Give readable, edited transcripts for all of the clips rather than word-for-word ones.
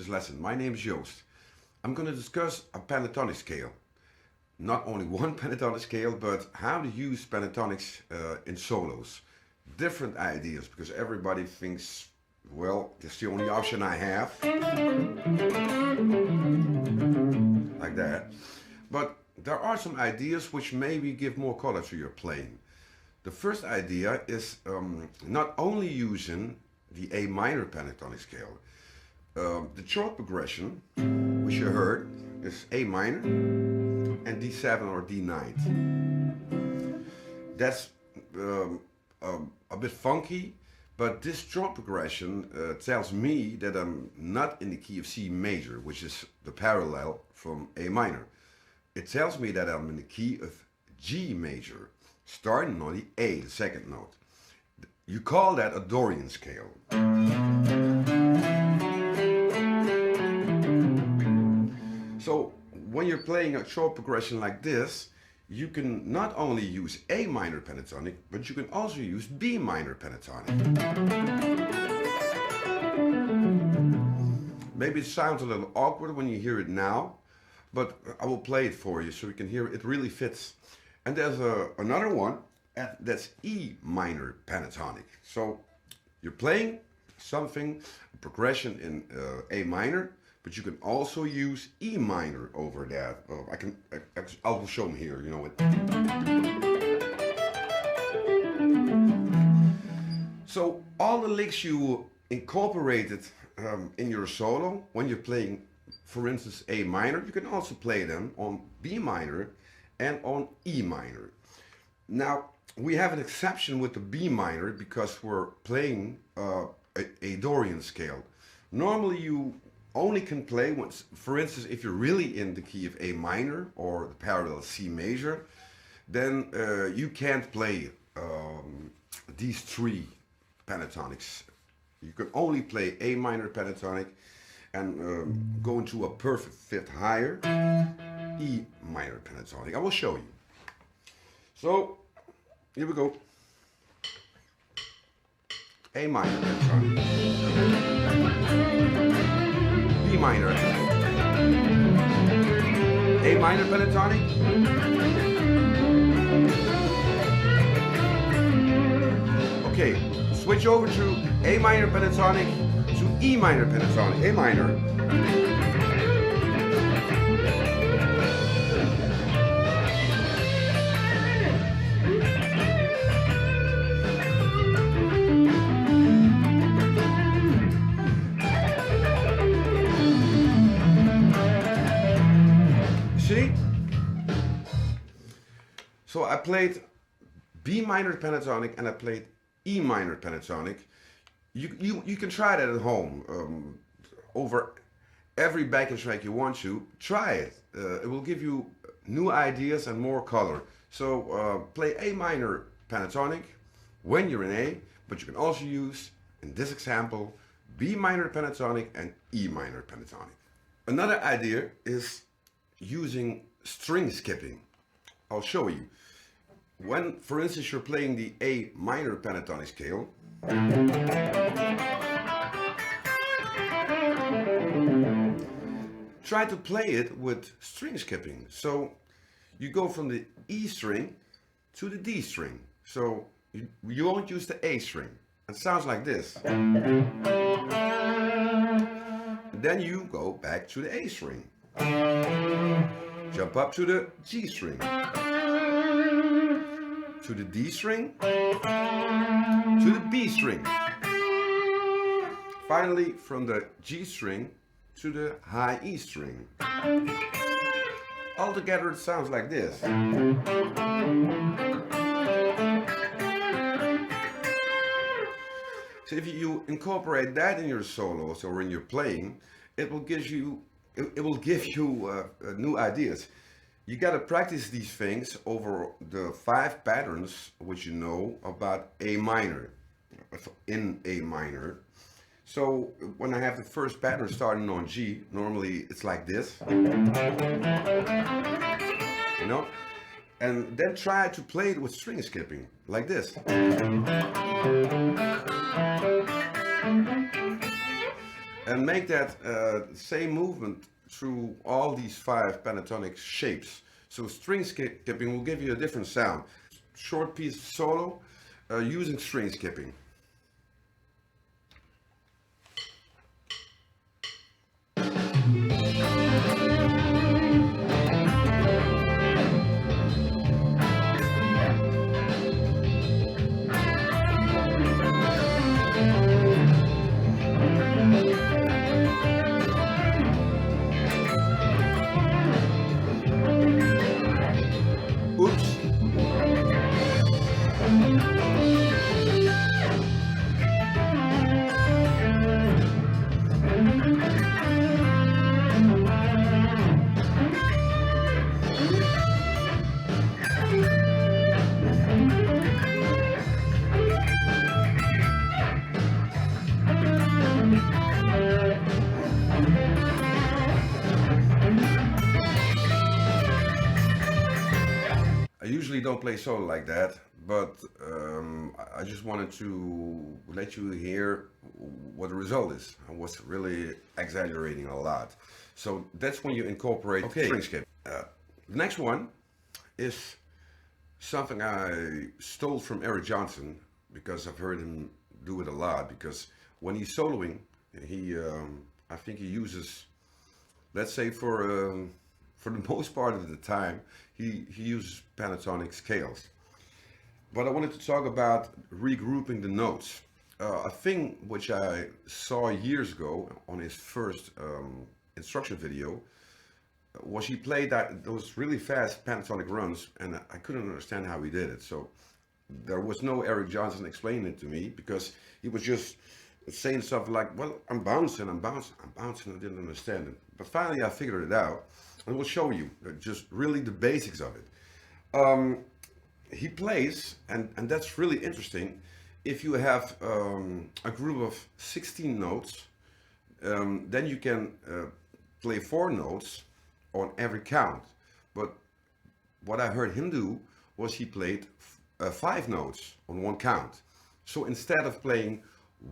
this lesson. My name is Joost. I'm going to discuss a pentatonic scale. Not only one pentatonic scale, but how to use pentatonics in solos. Different ideas, because everybody thinks, well, it's the only option I have. Like that. But there are some ideas which maybe give more color to your playing. The first idea is not only using the A minor pentatonic scale. The chord progression, which you heard, is A minor and D7 or D9. That's a bit funky, but this chord progression tells me that I'm not in the key of C major, which is the parallel from A minor. It tells me that I'm in the key of G major, starting on the A, the second note. You call that a Dorian scale. So when you're playing a chord progression like this, you can not only use A minor pentatonic, but you can also use B minor pentatonic. Maybe it sounds a little awkward when you hear it now, but I will play it for you so you can hear it really fits. And there's another one that's E minor pentatonic. So you're playing something, a progression in A minor, but you can also use E minor over that. I will show them here, you know it. So all the licks you incorporated in your solo, when you're playing, for instance, A minor, you can also play them on B minor and on E minor. Now, we have an exception with the B minor because we're playing a Dorian scale. Normally you only can play, once, for instance, if you're really in the key of A minor or the parallel C major, then you can't play these three pentatonics. You can only play A minor pentatonic and go into a perfect fifth higher, E minor pentatonic. I will show you. So, here we go. A minor pentatonic. B minor. A minor pentatonic. Okay, switch over to A minor pentatonic to E minor pentatonic. A minor. See? So I played B minor pentatonic and I played E minor pentatonic. You can try that at home over every backing track you want to. Try it. It will give you new ideas and more color. So play A minor pentatonic when you're in A, but you can also use, in this example, B minor pentatonic and E minor pentatonic. Another idea is using string skipping. I'll show you. When, for instance, you're playing the A minor pentatonic scale, try to play it with string skipping. So you go from the E string to the D string. So you won't use the A string. It sounds like this. Then you go back to the A string. Jump up to the G string. To the D string. To the B string. Finally, from the G string to the high E string. Altogether it sounds like this. So if you incorporate that in your solos or in your playing, it will give you new ideas. You got to practice these things over the 5 patterns which you know about A minor, in A minor. So when I have the first pattern starting on G, normally it's like this, you know, and then try to play it with string skipping, like this. and make that same movement through all these 5 pentatonic shapes. So string skipping will give you a different sound. Short piece solo using string skipping. Oops. I usually don't play solo like that, but I just wanted to let you hear what the result is. I was really exaggerating a lot. So that's when you incorporate string skip. The next one is something I stole from Eric Johnson because I've heard him do it a lot. Because when he's soloing, I think he uses, let's say for the most part of the time, he uses pentatonic scales. But I wanted to talk about regrouping the notes. A thing which I saw years ago on his first instruction video was he played those really fast pentatonic runs, and I couldn't understand how he did it. So there was no Eric Johnson explaining it to me, because he was just saying stuff like, well, I'm bouncing, I didn't understand it. But finally I figured it out, and we'll show you just really the basics of it. He plays, and that's really interesting, if you have a group of 16 notes, then you can play 4 notes on every count. But what I heard him do was he played 5 notes on one count. So instead of playing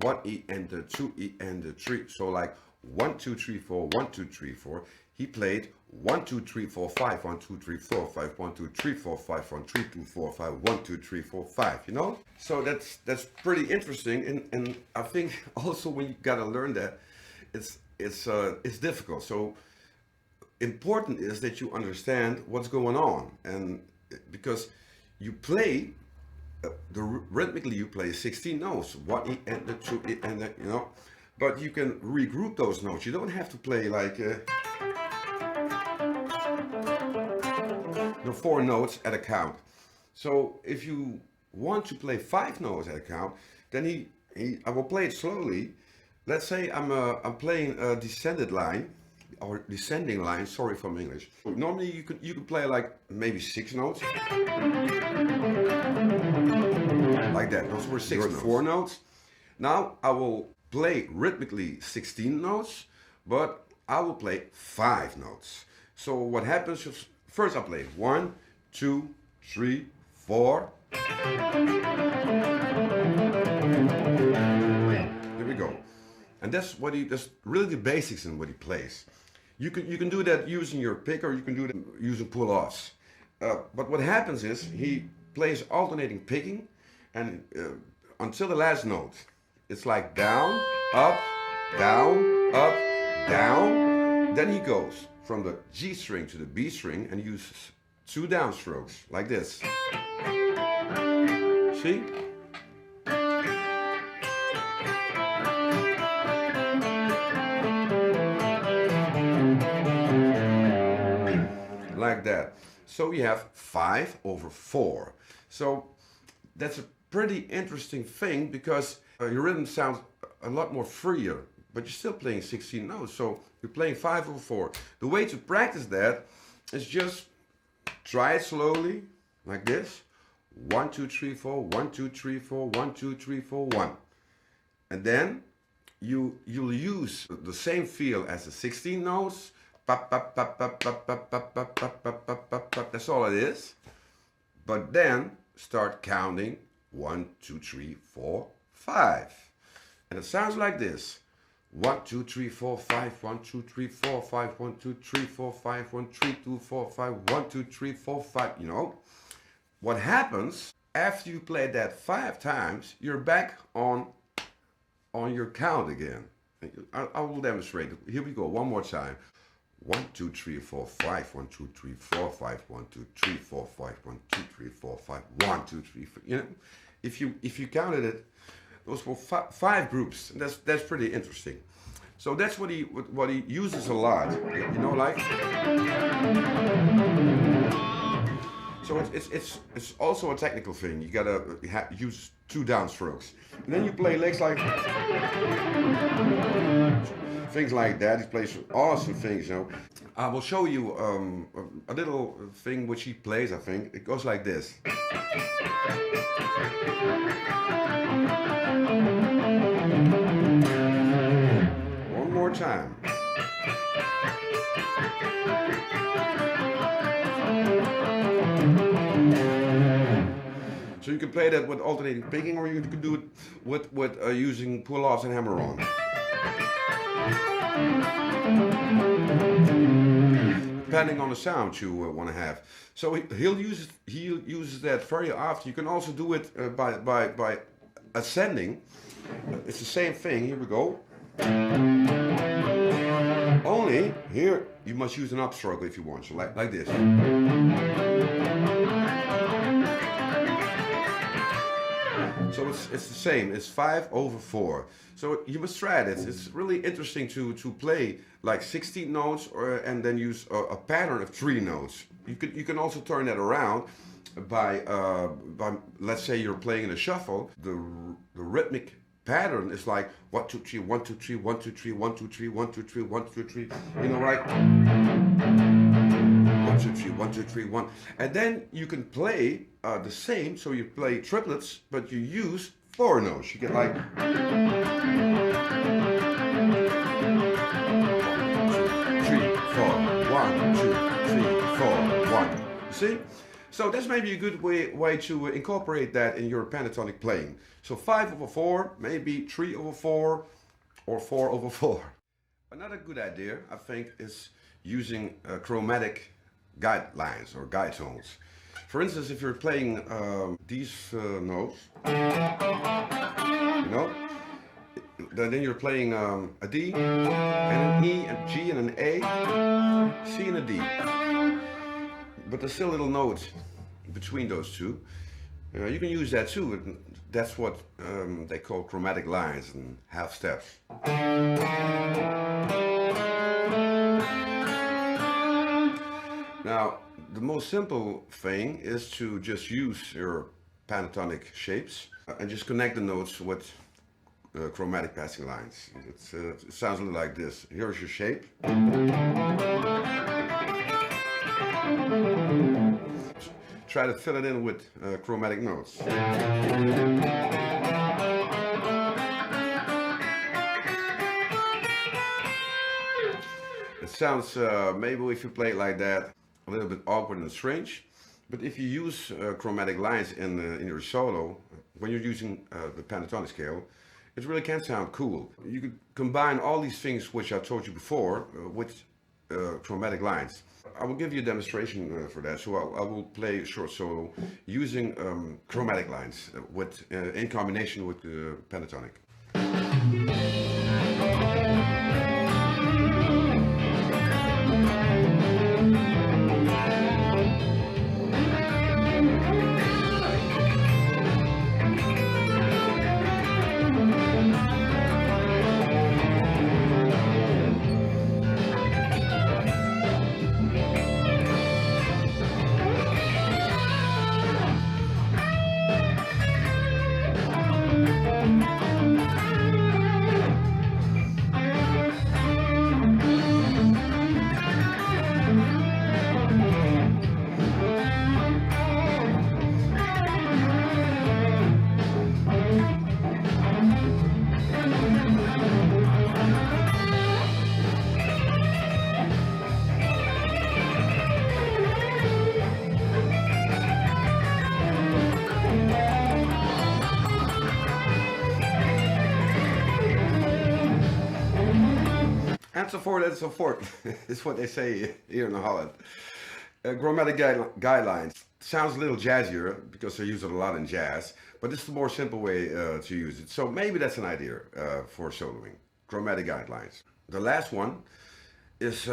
1 E and the 2 E and the 3, so like 1 2 3 4 1 2 3 4, he played 1 2 3 4 5 1 2 3 4 5 1 2 3 4 5 1 3 2 4 5 1 2 3 4 5, you know. So that's pretty interesting, and I think also when you gotta learn that, it's difficult. So important is that you understand what's going on, and because you play rhythmically you play 16 notes, 1 E and the 2 E and the, you know, but you can regroup those notes. You don't have to play like the 4 notes at a count. So if you want to play 5 notes at a count, then I will play it slowly. Let's say I'm playing a descending line. Sorry for my English. Normally you could play like maybe 6 notes, like that. Those were 6 notes. 4 notes. Now I will play rhythmically 16 notes, but I will play 5 notes. So what happens is, first I play 1 2 3 4. Here we go. And that's really the basics in what he plays. You can do that using your pick, or you can do that using pull-offs. But what happens is he plays alternating picking, and until the last note, it's like down, up, down, up, down. Then he goes from the G string to the B string and uses 2 downstrokes like this. See? Like that. So you have 5/4. So that's a pretty interesting thing, because your rhythm sounds a lot more freer, but you're still playing 16 notes. So you're playing 5/4. The way to practice that is just try it slowly, like this. 1 2 3 4 1 2 3 4 1 2 3 4 1. And then you'll use the same feel as the 16 notes. That's all it is. But then start counting 1 2 3 4 5. And it sounds like this. 1, 2, 3, 4, 5, 1, 2, 3, 4, 5, 1, 2, 3, 4, 5, 1, 3, 2, 4, 5, 1, 2, 3, 4, 5, you know. What happens after you play that 5 times, you're back on your count again. I will demonstrate. Here we go, one more time. 1, 2, 3, 4, 5, 1, 2, 3, 4, 5, 1, 2, 3, 4, 5, 1, 2, 3, 4, 5, 1, 2, 3, 4. You know, if you counted it, those were 5 groups. And that's pretty interesting. So that's what he uses a lot. You know, like. So it's also a technical thing. You gotta use 2 downstrokes. And then you play licks like things like that. He plays awesome things, you know. I will show you a little thing which he plays, I think. It goes like this. One more time. So you can play that with alternating picking, or you can do it with using pull-offs and hammer-on. Depending on the sound you want to have. So he uses that very often. You can also do it by ascending. It's the same thing. Here we go. Only here you must use an upstroke if you want. So like this. So it's the same. It's 5/4. So you must try it. It's really interesting to play like 16 notes and then use a pattern of 3 notes. You can also turn that around by let's say you're playing in a shuffle. The rhythmic pattern is like 1 2 3 1 2 3 1 2 3 1 2 3 1 2 3 1 2 3. You know, right? 1 2 3 1 2 3 1, and then you can play the same. So you play triplets, but you use 4 notes. You get like 1 2 3 4 1 2 3 4 1. You see? So that's maybe a good way to incorporate that in your pentatonic playing. So 5/4, maybe 3/4, or 4/4. Another good idea, I think, is using chromatic guidelines or guide tones. For instance, if you're playing these notes, you know, then you're playing a D and an E and G and an A, C and a D. But there's still a little note between those two. You can use that too. That's what they call chromatic lines and half steps. Now, the most simple thing is to just use your pentatonic shapes and just connect the notes with chromatic passing lines. It sounds a little like this. Here's your shape. Try to fill it in with chromatic notes. It sounds, maybe if you play it like that, a little bit awkward and strange. But if you use chromatic lines in your solo, when you're using the pentatonic scale, it really can sound cool. You could combine all these things which I told you before with chromatic lines. I will give you a demonstration for that. So I will play a short solo using chromatic lines in combination with the pentatonic. and so forth and so forth. It's what they say here in Holland. Chromatic guidelines. Sounds a little jazzier because they use it a lot in jazz, but it's the more simple way to use it. So maybe that's an idea for soloing. Chromatic guidelines. The last one is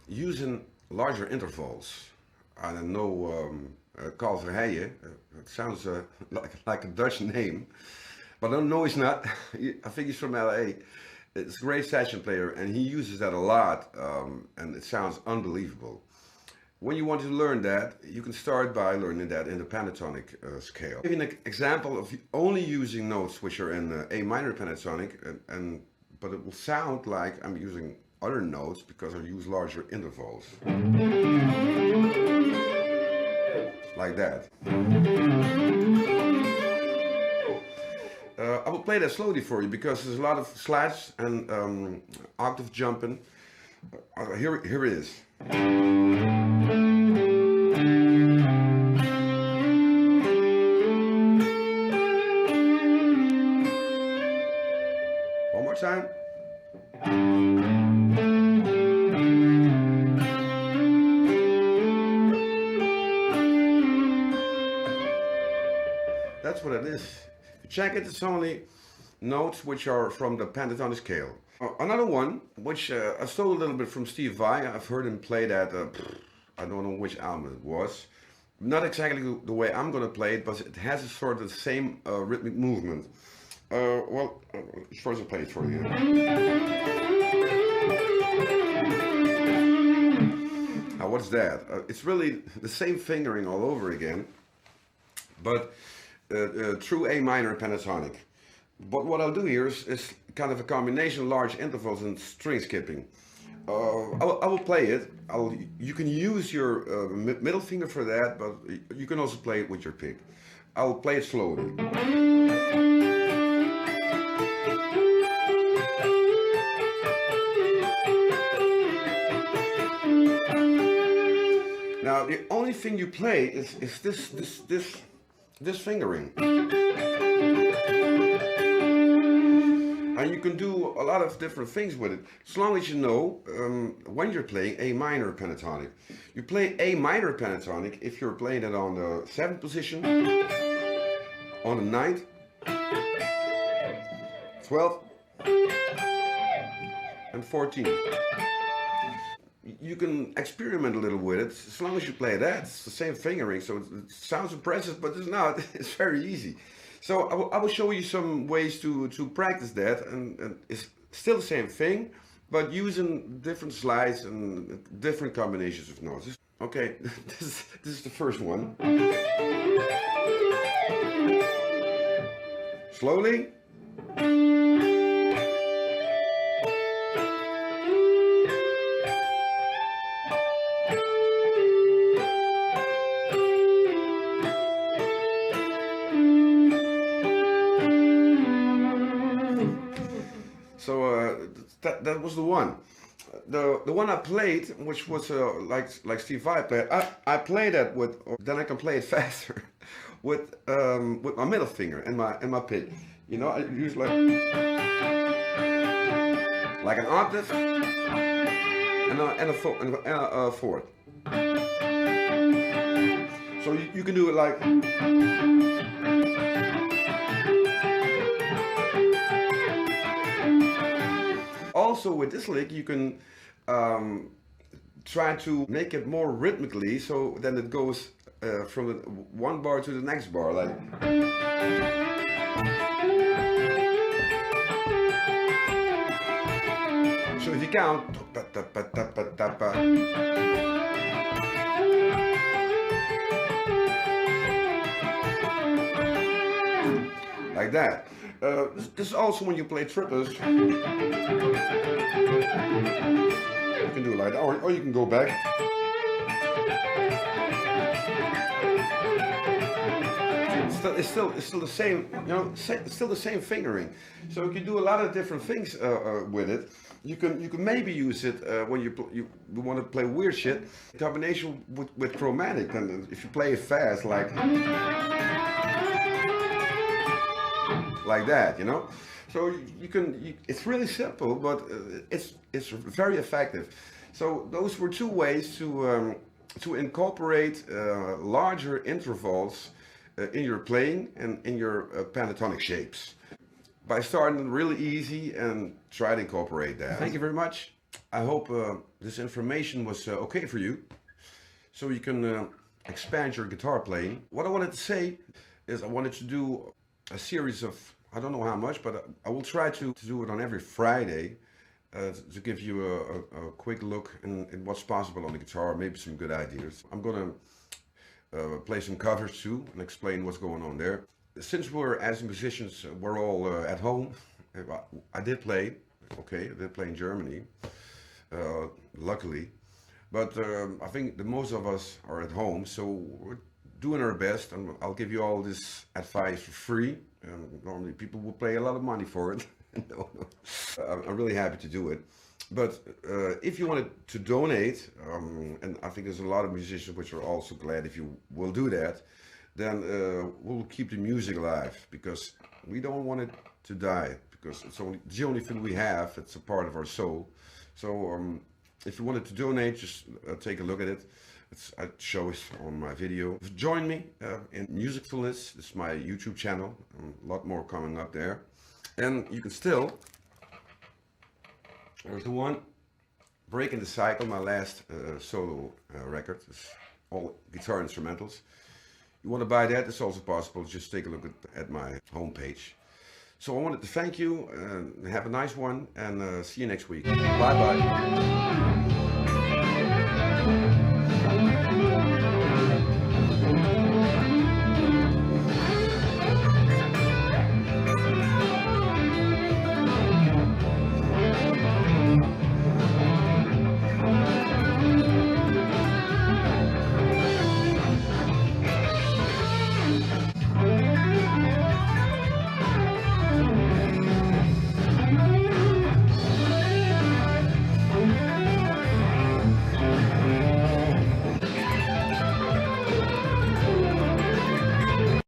using larger intervals. I don't know, Carl Verheijen. It sounds like a Dutch name, but no, he's not. I think he's from LA. It's a great session player, and he uses that a lot, and it sounds unbelievable. When you want to learn that, you can start by learning that in the pentatonic scale. I'll give you an example of only using notes which are in A minor pentatonic, but it will sound like I'm using other notes because I use larger intervals. Like that. I will play that slowly for you because there's a lot of slats and octave jumping. Here it is. One more time. That's what it is. If you check it, it's only notes which are from the pentatonic scale. Another one, which I stole a little bit from Steve Vai. I've heard him play that, I don't know which album it was. Not exactly the way I'm going to play it, but it has a sort of the same rhythmic movement. First I'll play it for you. Now what's that? It's really the same fingering all over again, but true A minor pentatonic. But what I'll do here is kind of a combination of large intervals and string skipping. I will play it. You can use your middle finger for that, but you can also play it with your pick. I'll play it slowly. Now the only thing you play is this fingering. And you can do a lot of different things with it, as long as you know when you're playing A minor pentatonic. You play A minor pentatonic if you're playing it on the 7th position, on the 9th, 12th, and 14th. You can experiment a little with it, as long as you play that. It's the same fingering, so it sounds impressive, but it's not. It's very easy. So I will show you some ways to practice that, and it's still the same thing, but using different slides and different combinations of notes. Okay, this is the first one. Slowly. So that was the one. The one I played, which was like Steve Vai played. I play that with, then I can play it faster with my middle finger and my pick. You know, I use like an octave and a fourth. So you can do it like. Also with this lick you can try to make it more rhythmically, so then it goes from one bar to the next bar, like. So if you count, like that. This is also when you play triples. You can do it like that, or you can go back. It's still the same, you know. It's still the same fingering. So you can do a lot of different things with it. You can maybe use it when you want to play weird shit. In combination with chromatic, and if you play it fast, like that, you know. So it's really simple, but it's very effective. So those were two ways to incorporate larger intervals in your playing and in your pentatonic shapes. By starting really easy and try to incorporate that. Thank you very much. I hope this information was okay for you, so you can expand your guitar playing. What I wanted to say is I wanted to do a series of, I don't know how much, but I will try to do it on every Friday to give you a quick look in what's possible on the guitar, maybe some good ideas. I'm gonna play some covers too and explain what's going on there. Since we're, as musicians, we're all at home, I did play, okay, I did play in Germany, luckily. But I think the most of us are at home, so we're doing our best, and I'll give you all this advice for free. Normally people will pay a lot of money for it. No, no. I'm really happy to do it. But if you wanted to donate, and I think there's a lot of musicians which are also glad if you will do that, then we'll keep the music alive, because we don't want it to die, because it's the only thing we have. It's a part of our soul. So if you wanted to donate, just take a look at it. I show it on my video. Join me in Musicfulness. This is my YouTube channel. A lot more coming up there. And you can still, there's the one, Breaking the Cycle, my last solo record. It's all guitar instrumentals. You want to buy that, it's also possible. Just take a look at my homepage. So I wanted to thank you, and have a nice one, and see you next week. Bye bye.